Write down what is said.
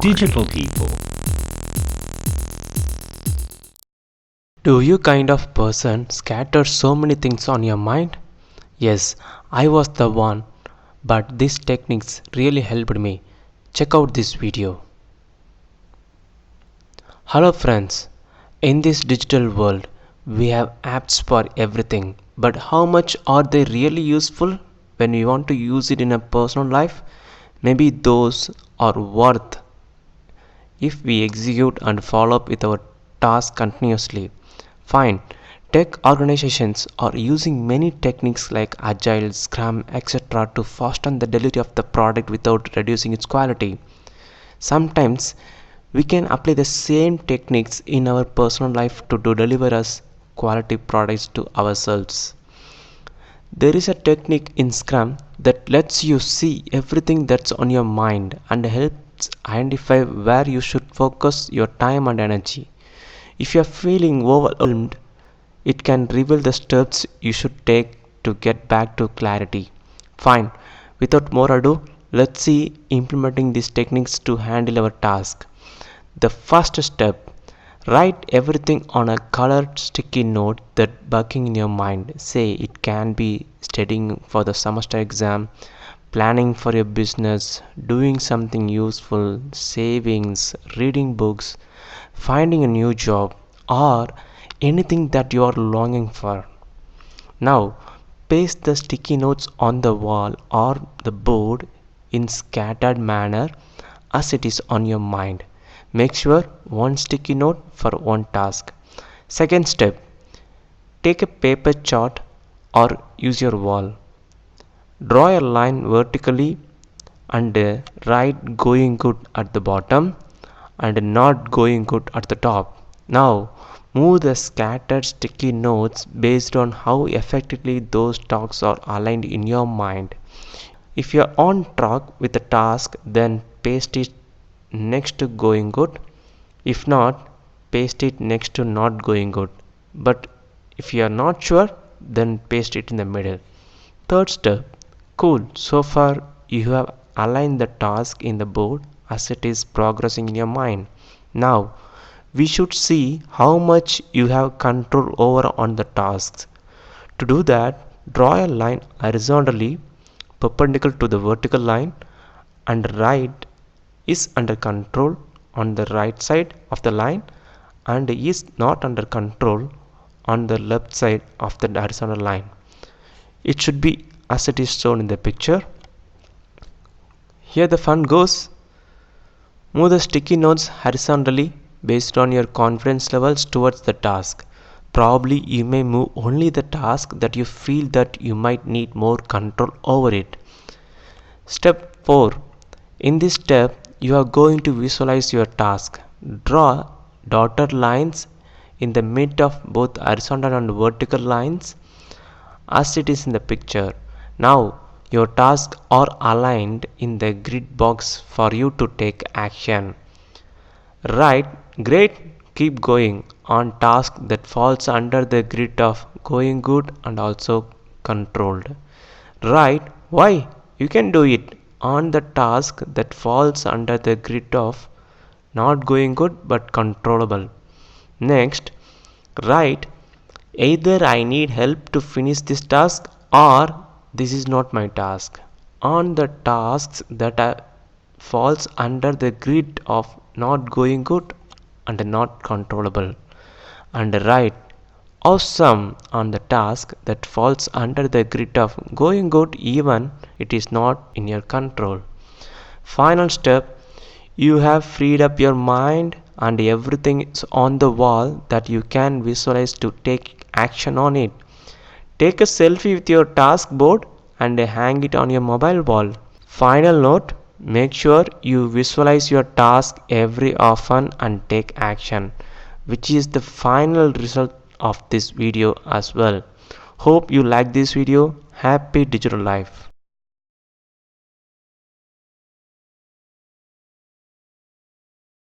digital people. Do you kind of person scatter so many things on your mind? Yes, I was the one, but these techniques really helped me. Check out this video. Hello friends. In this digital world, we have apps for everything, but how much are they really useful when we want to use it in a personal life? Maybe those are worth if we execute and follow up with our task continuously. Fine, tech organizations are using many techniques like Agile, Scrum, etc. to fasten the delivery of the product without reducing its quality. Sometimes we can apply the same techniques in our personal life to deliver us quality products to ourselves. There is a technique in Scrum that lets you see everything that's on your mind and helps identify where you should focus your time and energy. If you are feeling overwhelmed, it can reveal the steps you should take to get back to clarity. Fine, without more ado, let's see implementing these techniques to handle our task. The first step, write everything on a colored sticky note that bugging in your mind. Say it can be studying for the semester exam, planning for your business, doing something useful, savings, reading books, finding a new job, or anything that you are longing for. Now, paste the sticky notes on the wall or the board in scattered manner as it is on your mind. Make sure one sticky note for one task. Second step, take a paper chart or use your wall. Draw a line vertically and write going good at the bottom and not going good at the top. Now, move the scattered sticky notes based on how effectively those tasks are aligned in your mind. If you are on track with the task, then paste it next to going good. If not, paste it next to not going good. But if you are not sure, then paste it in the middle. Third step, cool, so far you have aligned the task in the board as it is progressing in your mind. Now, we should see how much you have control over on the tasks. To do that, draw a line horizontally perpendicular to the vertical line and write is under control on the right side of the line and is not under control on the left side of the horizontal line. It should be as it is shown in the picture. Here the fun goes. Move the sticky notes horizontally based on your confidence levels towards the task. Probably you may move only the task that you feel that you might need more control over it. Step 4. In this step, you are going to visualize your task. Draw dotted lines in the mid of both horizontal and vertical lines as it is in the picture. Now, your tasks are aligned in the grid box for you to take action. Right, great, keep going on task that falls under the grid of going good and also controlled. Right, why? You can do it on the task that falls under the grid of not going good but controllable. Next, write either I need help to finish this task or this is not my task. On the tasks that falls under the grid of not going good and not controllable. And write awesome on the task that falls under the grid of going good even it is not in your control. Final step, you have freed up your mind and everything is on the wall that you can visualize to take action on it. Take a selfie with your task board and hang it on your mobile wall. Final note, make sure you visualize your task every often and take action, which is the final result of this video as well. Hope you like this video. Happy digital life.